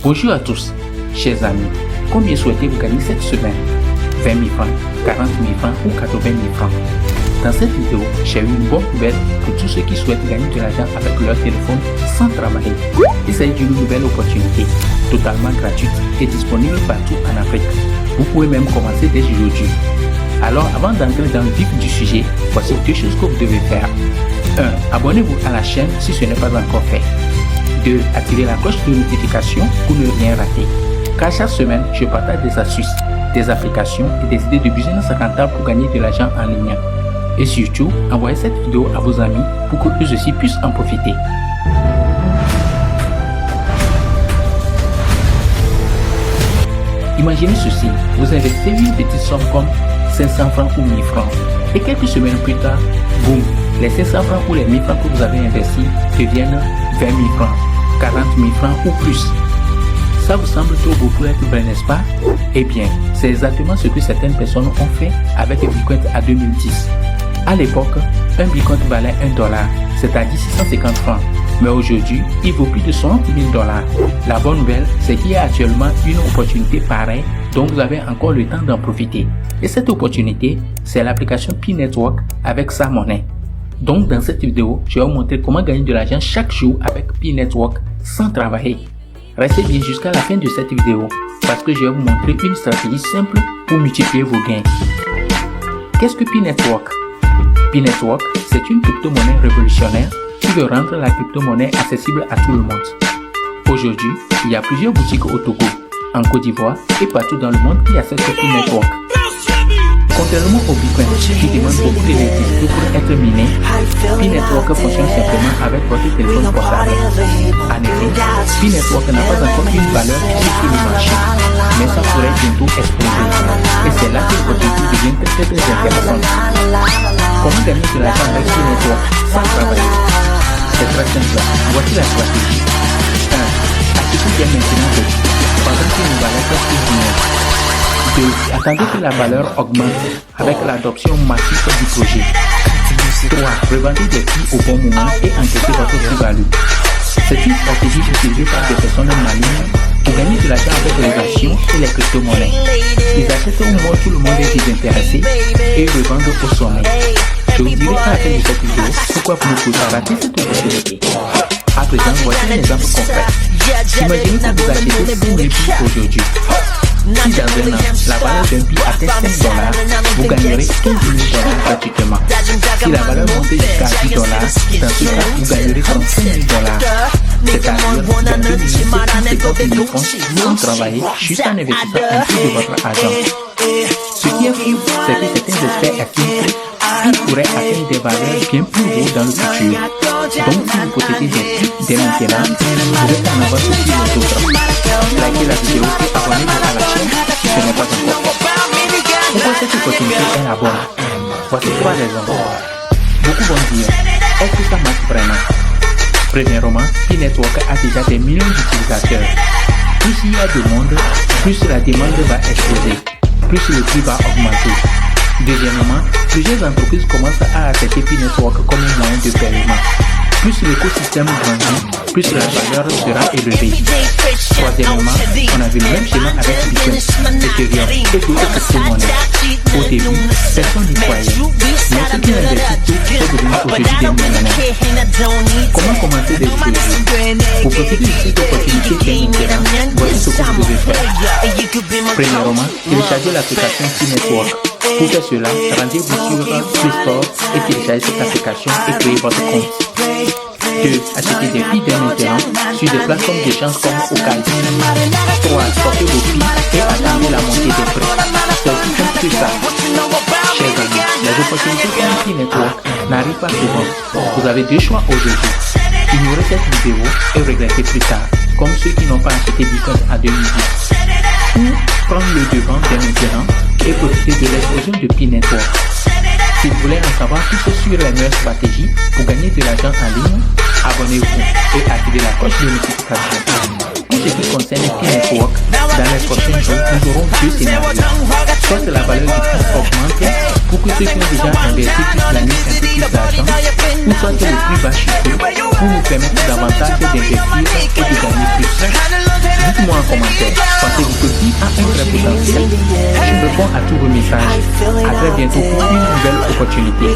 Bonjour à tous, chers amis. Combien souhaitez-vous gagner cette semaine? 20 000 francs, 40 000 francs ou 80 000 francs? Dans cette vidéo, j'ai eu une bonne nouvelle pour tous ceux qui souhaitent gagner de l'argent avec leur téléphone sans travailler. Il s'agit d'une nouvelle opportunité, totalement gratuite et disponible partout en Afrique. Vous pouvez même commencer dès aujourd'hui. Alors, avant d'entrer dans le vif du sujet, voici deux choses que vous devez faire. 1. Abonnez-vous à la chaîne si ce n'est pas encore fait. 2. Activez la cloche de notification pour ne rien rater. Car chaque semaine, je partage des astuces, des applications et des idées de business rentable pour gagner de l'argent en ligne. Et surtout, envoyez cette vidéo à vos amis pour que eux aussi puissent en profiter. Imaginez ceci, vous investissez une petite somme comme 500 francs ou 1000 francs. Et quelques semaines plus tard, boum, les 500 francs ou les 1000 francs que vous avez investis deviennent 20 000 francs, 40 000 francs ou plus. Ça vous semble trop beau pour être vrai, n'est-ce pas? Eh bien, c'est exactement ce que certaines personnes ont fait avec le Bitcoin en 2010. À l'époque, un Bitcoin valait $1, c'est-à-dire 650 francs. Mais aujourd'hui, il vaut plus de $60 000. La bonne nouvelle, c'est qu'il y a actuellement une opportunité pareille dont vous avez encore le temps d'en profiter. Et cette opportunité, c'est l'application P-Network avec sa monnaie. Donc dans cette vidéo, je vais vous montrer comment gagner de l'argent chaque jour avec P-Network sans travailler. Restez bien jusqu'à la fin de cette vidéo parce que je vais vous montrer une stratégie simple pour multiplier vos gains. Qu'est-ce que P-Network? P-Network, c'est une crypto-monnaie révolutionnaire qui veut rendre la crypto-monnaie accessible à tout le monde. Aujourd'hui, il y a plusieurs boutiques au Togo, en Côte d'Ivoire et partout dans le monde qui acceptent P-Network. Contrairement au Bitcoin qui demande beaucoup d'électricité pour être miné, P-Network fonctionne simplement avec votre téléphone portable. En effet, P-Network n'a pas encore une valeur sur le marché, mais ça pourrait bientôt exploser. Et c'est là que votre vie devient très intéressante. Comment gagner de l'argent avec P-Network sans travailler? C'est très simple. Voici la stratégie. 1. Achetez bien maintenant pendant que une valeur reste diminue. 2. Attendez que la valeur augmente avec l'adoption massive du projet. 3. Revendez des prix au bon moment et encaissez votre plus-value. C'est une stratégie utilisée par des personnes malignes pour gagner de l'argent avec les actions et les crypto-monnaies. Ils achètent au moins tout le monde est désintéressé et revendent au sommet. Je vous dirai à la fin de cette vidéo pourquoi vous ne pouvez pas rater cette opportunité. À présent, voici un exemple concret. Imaginez que vous achetez 5 000 prix aujourd'hui. Si dans un an, la valeur d'un billet atteint $5, vous gagnerez $15 000 gratuitement. Si la valeur monte jusqu'à $10, dans ce cas, vous gagnerez $35 000. C'est-à-dire, vous gagnez 750 000 francs sans travailler, juste en investissant un peu de votre argent. Ce qui est fou, c'est que certains experts estiment qu'il pourrait atteindre des valeurs bien plus hautes dans le futur. Donc, si vous possédez des prix dès maintenant, vous êtes en avance sur les autres. Likez la vidéo et abonnez-vous à la chaîne si ce n'est pas encore fait. Pourquoi cette opportunité est la bonne? Voici 3 raisons. Beaucoup vont dire, est-ce que ça marche vraiment? Premièrement, P-Network a déjà des millions d'utilisateurs. Plus il y a de monde, plus la demande va exploser, plus le prix va augmenter. Deuxièmement, plusieurs entreprises commencent à accepter P-Network comme un moyen de paiement. Plus l'écosystème grandit, plus la valeur sera élevée. Troisièmement, on a vu le même schéma avec Bitcoin, Ethereum et d'autres crypto-monnaies. Au début, personne n'y croyait, mais ceux qui investissent tout sont devenus aujourd'hui des millionnaires. Comment commencer dès aujourd'hui? Pour profiter de cette opportunité bien différente, voici ce que vous devez faire. Premièrement, téléchargez l'application P-Network. Pour faire cela, rendez-vous sur Play Store et téléchargez cette application et créez votre compte. 2. Achetez des prix dès maintenant sur des plateformes d'échange comme Okai. 3. Sortez vos prix et attendez la montée des prix. C'est aussi simple que ça. Chers amis, les opportunités comme P-Network n'arrivent pas souvent. Vous avez deux choix aujourd'hui. Ignorez cette vidéo et regrettez plus tard, comme ceux qui n'ont pas acheté Bitcoin en 2010. Ou prendre le devant dès maintenant et profiter de l'explosion de P-Network. Si vous voulez en savoir plus sur les meilleures stratégies pour gagner de l'argent en ligne, abonnez-vous et activez la cloche de notification. Pour ce qui concerne P-Network, dans les prochains jours, nous aurons deux scénarios. Soit la valeur du prix augmente pour que ceux qui ont déjà investi puissent gagner un peu plus d'argent, ou soit que le prix va chuter pour nous permettre davantage d'investir et de gagner plus. Dites-moi en potentiel. Je réponds à tous vos messages. À très bientôt pour une nouvelle opportunité.